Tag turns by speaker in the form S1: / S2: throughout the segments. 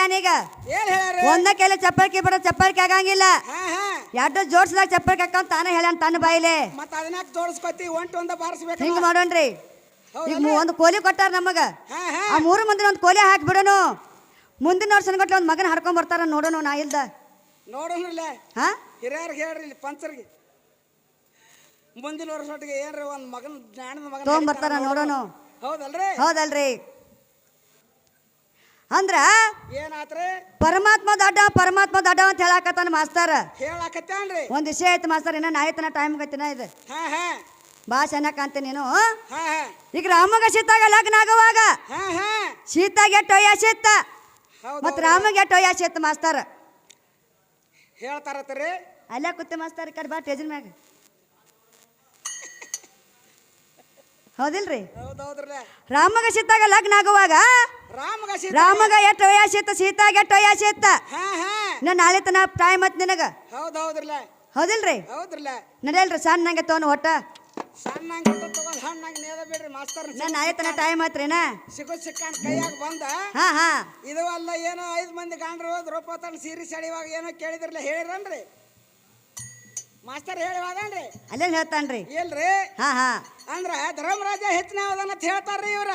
S1: ಹೇಳ್ಯಾನೀಗ ಒಂದ ಕೆಲ ಚಪ್ಪಲ್ಕಿ ಬರೋ ಚಪ್ಪಲ್ಕಿ ಆಗಂಗಿಲ್ಲ ಎರಡು ಜೋಡ್ಸದಾಗ ಚಪ್ಪಲ್ಕಿ ಹಾಕೊಂಡ್ ತಾನೇ ಹೇಳ್ಯಾನ ತನ್ನ ಬಾಯಿಲೆ ಹಿಂಗ ಮಾಡೋಣ್ರಿ ಈಗ ಒಂದು ಕೋಲಿ ಕೊಟ್ಟಾರ ನಮಗ ಆ 3 ಮಂದಿ ಒಂದು ಕೋಲಿ ಹಾಕಿ ಬಿಡೋನು ಮುಂದಿನ ವರ್ಷ ಗಟ್ಲೆ ಒಂದು ಮಗನ ಹಡ್ಕೊಂಡ್ ಬರ್ತಾರ ನೋಡೋಣ ನಾ ಇಲ್ದ
S2: ನೋಡೋಣ ಹಿರಿಯರ್ಗೆ ಹೇಳ್ರಿ ಇಲ್ಲಿ ಪಂಚರ್ಗೆ ಮುಂದಿನ ವರ್ಷಕ್ಕೆ ಏನ್ರಿ ಒಂದು ಮಗನ ಜ್ಞಾನದ ಮಗನ
S1: ತಗೊಂಡ್ಬರ್ತಾರ ನೋಡೋಣ ಹೌದಲ್ರಿ ಅಂದ್ರ
S2: ಏನಾತ್ರಿ
S1: ಪರಮಾತ್ಮ ದಡ್ಡ ಅಂತ ಹೇಳಾಕತ್ತಾನ ಮಾಸ್ತರ್
S2: ಹೇಳಾಕತ್ತಾನ್ರಿ
S1: ಒಂದ್ ವಿಷಯ ಐತಿ ಮಾಸ್ತರ್ ಇನ್ನ ನಾಯಿತನ ಟೈಮ್ ಗತಿನ ಇದು ಬಾ ಚೆನ್ನಾಗ್ ಕಾಣ್ತೆ ನೀನು ಈಗ ರಾಮಗ ಸೀತಾಗ ಲಗ್ನ ಆಗುವಾಗ ಸೀತಾಗ ಎಟ್ಟು ವಯಸ್ಸಿತ್ತ ಮತ್ ರಾಮಗ ಎಟ್ಟು ವಯಸ್ಸಿತ್ತ ಮಾಸ್ತರ್
S2: ಹೇಳ್ತಾರತ್ರಿ
S1: ಅಲ್ಲ ಕೂತೆ ಮಾಸ್ತರ್ ಈ ಕಡೆ ಬಾ ಟೇಜಿನ ಮ್ಯಾಗ ಹೌದಿಲ್ರಿ ರಾಮಗ ಸೀತಾಗ ಲಗ್ನ ಆಗುವಾಗ ರಾಮಗ ಎಟ್ಟು ವಯಸ್ಸಿತ್ತ ಸೀತಾಗ ಎಟ್ಟು ವಯಸ್ಸಿತ್ತ ನಾಳೆ ತನ ಟೈಮ್ ಐತ್ ನಿನಗ ಹೌದಿಲ್ರಿ ನಡೆಯಲ್ರಿ ಸಣ್ಣಂಗೆ ತೋನ್ ಒಟ್ಟ ನಾಳೆ ತನ ಟೈಮ್ ಐತ್ರಿನ
S2: ಸಿಕ್ಕಂಡ್ ಕೈಯಾಗ ಬಂದ ಇದು ಅಲ್ಲ ಏನೋ 5 ಮಂದಿ ಗಾಂಡ್ರು ದ್ರೌಪದಿ ಸೀರೆ ಸಡಿವಾಗ ಏನೋ ಕೇಳಿದ್ರಲ್ಲ ಹೇಳಿರನ್ರಿ ಮಾಸ್ತರ್ ಹೇಳಿವಾದನ್ರಿ
S1: ಅಲ್ಲೇ ಹೇಳ್ತಾನ್ರಿ
S2: ಇಲ್ರಿ ಅಂದ್ರ ಧರ್ಮರಾಜ ಹೆಚ್ಚಿನ ಅಂತ ಹೇಳ್ತಾರ್ರಿ ಇವ್ರ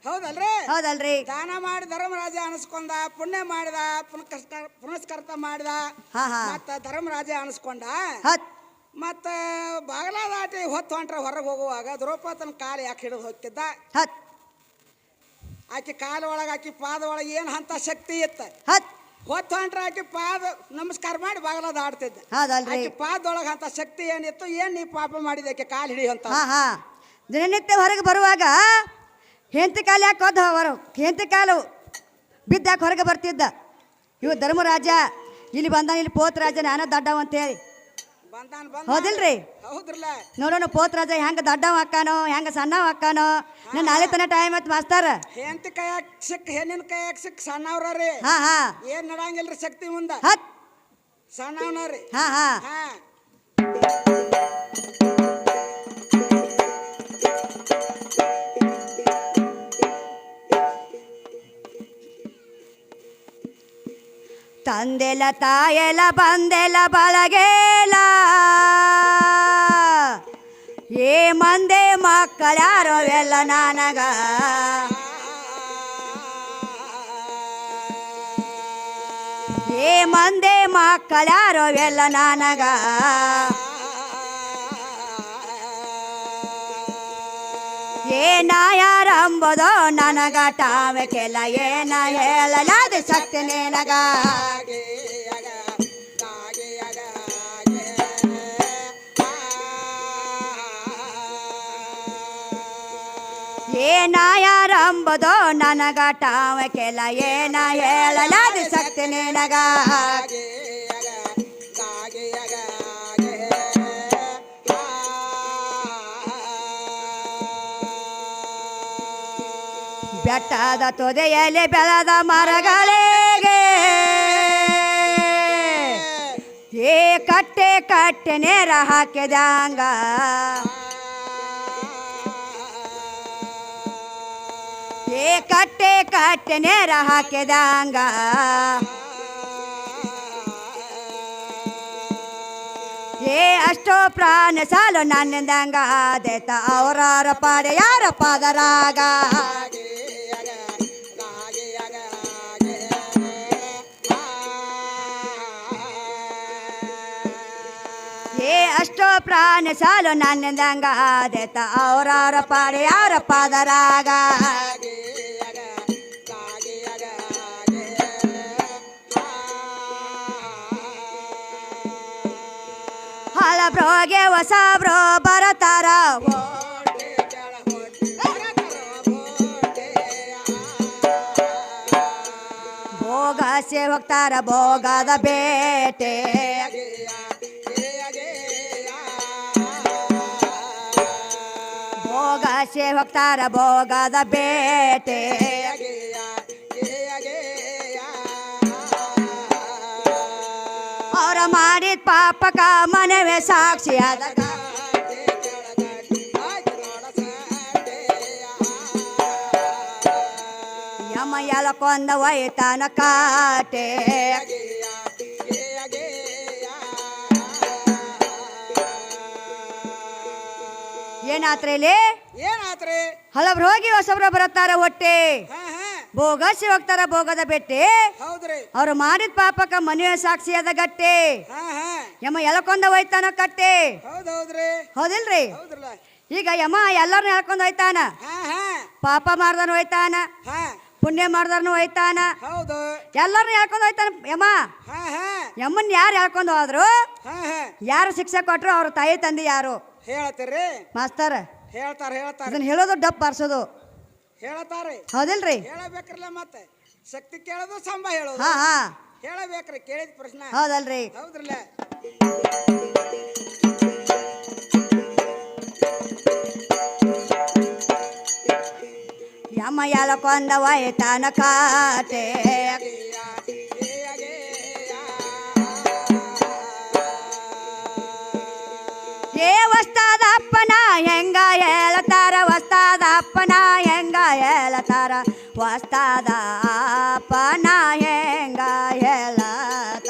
S2: ಹೌದಲ್ರಿ ದಾನ ಮಾಡಿ ಧರ್ಮರಾಜ ಅನಿಸ್ಕೊಂಡ ಪುಣ್ಯ ಮಾಡಿದ ಪುನಸ್ಕರ್ತ ಮಾಡಿದ ಮತ್ತ ಧರ್ಮರಾಜ ಅನಿಸ್ಕೊಂಡ ಮತ್ತ ಬಾಗಲ ದಾಟಿ ಹೊತ್ತು ಹೊಂಟ್ರ ಹೊರಗೆ ಹೋಗುವಾಗ ದ್ರೌಪದನ ಕಾಲು ಯಾಕೆ ಹಿಡಿದು ಹೋಗ್ತಿದ್ದ ಆಕಿ ಕಾಲ ಒಳಗೆ ಆಕಿ ಪಾದ ಒಳಗೆ ಏನ್ ಅಂತ ಶಕ್ತಿ ಇತ್ತ ಹೊತ್ತು ಹೊಂಟ್ರ ಆಕಿ ಪಾದ ನಮಸ್ಕಾರ ಮಾಡಿ ಬಾಗಲ ದಾಡ್ತಿದ್ದ ಆಕಿ ಪಾದೊಳಗ ಅಂತ ಶಕ್ತಿ ಏನಿತ್ತು ಏನ್ ನೀ ಪಾಪ ಮಾಡಿದ ಆಕೆ ಕಾಲು ಹಿಡಿಯುವಂತ
S1: ದಿನನಿತ್ಯ ಹೊರಗೆ ಬರುವಾಗ ಹೆಂಡತಿ ಕಾಲು ಯಾಕೆ ಹೆಂಡತಿ ಕಾಲು ಬಿದ್ದಾಕ ಹೊರಗೆ ಬರ್ತಿದ್ದ ಇವ್ ಧರ್ಮರಾಜ ಇಲ್ಲಿ ಬಂದ ಇಲ್ಲಿ ಪೋತರಾಜ ನಾನ ದಡ್ಡವ ಅಂತ ಹೇಳಿ ಹೌದಿಲ್ರಿ ನೋಡೋಣ ಪೋತರಾಜ ಹೆಂಗ ದಡ್ಡವ ಹಾಕಾನೋ ಹೆಂಗ ಸಣ್ಣವ ಹಾಕಾನೋ ನನ್ ನಾಳೆ ತನ ಟೈಮ್ ಐತ್ ಮಾಸ್ತಾರ
S2: ಹೆಂಡತಿ ಕೈಯಾಗ ಸಿಕ್ ಹೆಣ್ಣಿನ ಕೈಯಾಗ ಸಿಕ್ ಸಣ್ಣವ್ರಿ ಏನ್ ನಡಂಗಿಲ್ರಿ ಶಕ್ತಿ ಮುಂದ ಸಣ್ಣವ್ರಿ
S1: ತಂದೆಲ ತಾಯೆಲ ಬಂದೆಲ ಬಳಗೇಲ ಏ ಮಂದೆ ಮಕ್ಕಳ್ಯಾರೋ ಎಲ್ಲ ನನಗ ಏ ಮಂದೆ ಮಕ್ಕಳ್ಯಾರೋ ಎಲ್ಲ ನನಗ ಏನ ಯಾರಂಬುದೋ ನನಗ ಟಾಮಕ್ಕೆಲ್ಲ ಏನ ಹೇಳಲಾದ ಶಕ್ತಿ ನಿನಗ ಏನ ಯಾರಂಬುದೋ ನನಗ ಟಾಮಕ್ಕೆಲ್ಲ ಏನ ಹೇಳಲಾದ ಶಕ್ತಿ ನಿನಗ ಬೆಟ್ಟದ ತೊದೆಯಲ್ಲಿ ಬೆಳೆದ ಮರಗಳಿಗೆ ಏ ಕಟ್ಟೆ ನೇರ ಹಾಕಿದಂಗ ಏ ಕಟ್ಟೆ ನೇರ ಹಾಕಿದಂಗ ಏ ಅಷ್ಟೋ ಪ್ರಾಣ ಸಾಲು ನನ್ನಿಂದಂಗ ಆದೇತ ಅವರಾರ ಪಾಡೆ ಯಾರ ಪಾದರಾಗ ಏ ಅಷ್ಟೋ ಪ್ರಾಣ ಸಾಲು ನನ್ನಿಂದಂಗ ಆದೇತ ಅವರಾರ ಪಾಡೆ ಯಾರ ಪಾದರಾಗ ಹಳ ಬ್ರೋಗೆ ಹೊಸ ಬ್ರೋ ಬರತಾರ ಭೋಗಸೆ ಹೋಗ್ತಾರ ಭೋಗದ ಬೇಟೆ ಭೋಗಸೆ ಹೋಗ್ತಾರ ಭೋಗದ ಬೇಟೆ ಅವ್ರ ಮಾಡಿದ ಪಾಪಕ ಮನವೇ ಸಾಕ್ಷಿ ಆದಾಗ ಯಮ ಎಲಕೊಂದ ಒಯ್ತಾನ ಕಾಟೆ ಏನಾತ್ರಿ ಇಲ್ಲಿ
S2: ಏನಾತ್ರಿ
S1: ಹಳಬ್ರು ಹೋಗಿ ಹೊಸಬ್ರ ಬರತ್ತಾರ ಹೊಟ್ಟೆ
S2: ಹಾ ಹಾ
S1: ಭೋಗಸಿ ಹೋಗ್ತಾರ ಭೋಗದ ಬೆಟ್ಟಿ
S2: ಹೌದ್ರಿ
S1: ಅವ್ರು ಮಾಡಿದ ಪಾಪಕ್ಕ ಮನೆಯ ಸಾಕ್ಷಿ ಅದ ಗಟ್ಟೆ
S2: ಹಾ ಹಾ
S1: ಯಮ ಎಲಕೊಂದ ಒಯ್ತಾನ ಕಟ್ಟೆ
S2: ಹೌದೌದ್ರಿ
S1: ಹೌದಿಲ್ರಿ
S2: ಹೌದ್ರಲ್ಲ
S1: ಈಗ ಯಮ ಎಲ್ಲಾರನ್ನ ಎಳ್ಕೊಂಡ್ ಹೋಯ್ತಾನ
S2: ಹಾ ಹಾ
S1: ಪಾಪ ಮಾಡ್ದನು ಹೋಯ್ತಾನ
S2: ಹಾ
S1: ಪುಣ್ಯ ಮಾಡ್ದನು ಹೋಯ್ತಾನ
S2: ಹೌದು
S1: ಎಲ್ಲಾರನ್ನ ಎಳ್ಕೊಂಡ್ ಹೋಯ್ತಾನ ಯಮ
S2: ಹಾ ಹಾ
S1: ಯಮ್ಮನ್ ಯಾರು ಎಳ್ಕೊಂಡ್ ಹೋದ್ರು
S2: ಹಾ ಹಾ
S1: ಯಾರು ಶಿಕ್ಷೆ ಕೊಟ್ರು ಅವ್ರ ತಾಯಿ ತಂದೆ ಯಾರು
S2: ಹೇಳ್ತೀರಿ
S1: ಮಾಸ್ತರ
S2: ಹೇಳ್ತಾರ
S1: ಇದನ್ನ ಹೇಳೋದು ಡಪ್ ಬಾರ್ಸೋದು
S2: ಹೇಳ್ತಾರಿ
S1: ಹೌದಿಲ್ರಿ
S2: ಹೇಳಬೇಕ್ರಲ್ಲ ಮತ್ತೆ ಶಕ್ತಿ ಕೇಳೋದು ಸಂಭ ಹೇಳೋದು
S1: ಹಾ ಹಾ
S2: ಹೇಳಬೇಕ್ರಿ ಕೇಳಿದ ಪ್ರಶ್ನೆ
S1: ಹೌದಲ್ರಿ
S2: ಹೌದ್ರಲ್ಲ
S1: ಯಮ ಎಲಕೊಂದ ಒಯ್ತಾನ ಕಾಟೆ ಏ ವಸ್ತಾದ ಅಪ್ಪನ ಹೆಂಗ ಹೇಳತಾರ ವಸ್ತಾದ ಅಪ್ಪನ ಹೆಂಗ ಹೇಳತಾರ ವಸ್ತಾದ ಅಪ್ಪನ ಹೆಂಗ ಹೇಳತಾರ